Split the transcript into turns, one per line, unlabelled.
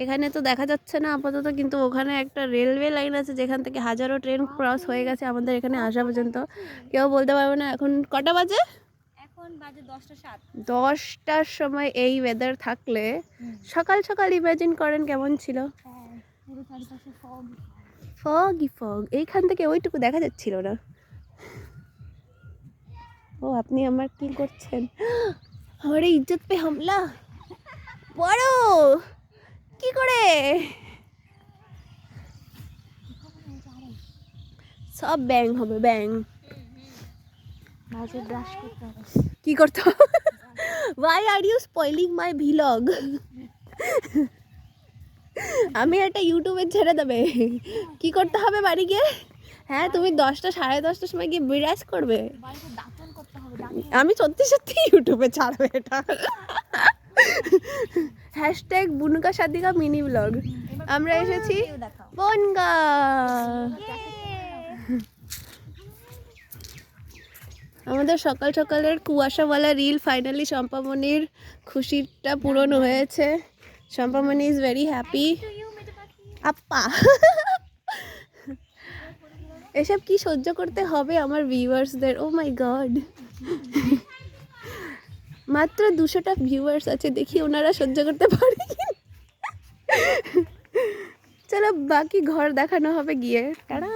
এখানে তো দেখা যাচ্ছে না আপাতত, কিন্তু ওখানে একটা রেলওয়ে লাইন আছে যেখান থেকে হাজারো ট্রেন ক্রস হয়ে গেছে আমাদের এখানে আসা পর্যন্ত। কেউ বলতে পারবে না এখন কটা বাজে।
এখন বাজে 10:07।
10টার সময় এই ওয়েদার থাকলে সকাল সকাল ইমাজিন করেন কেমন ছিল।
পুরো চারিপাশে ফগ।
ফগই ফগ, এইখান থেকে ওইটুকু দেখা যাচ্ছিল না। ও আপনি আমার কি করছেন? আমার ইজ্জত পে হামলা। বড় কি করে সব ব্যাং হবে ব্যাং।
মাঝে ব্রাশ করতে হবে।
কি করতে হবে? Why are you spoiling my vlog? আমি একটা ইউটিউবে ছেড়ে দেবে। কি করতে হবে বাড়ি গিয়ে? হ্যাঁ তুমি 10টা 10:30টার সময় গিয়ে বিরাজ করবে।
বাড়িতে দাঁতন করতে হবে।
আমি সত্যি সত্যি ইউটিউবে ছাড়বো এটা। হ্যাশট্যাগ বুনুকা সাদিকা মিনি ব্লগ। আমরা এসেছি বনগা। আমাদের সকাল সকালের কুয়াশাওয়ালা রিল ফাইনালি শম্পামণির খুশিটা পূরণ হয়েছে। শম্পামণি ইজ ভেরি হ্যাপি। আপা এসব কি সহ্য করতে হবে আমার ভিউয়ার্সদের? ও মাই গড, মাত্র 200টা ভিউয়ার্স আছে, দেখি ওনারা সহ্য করতে পারে কিনা। চলো বাকি ঘর দেখানো হবে গিয়ে। টাটা।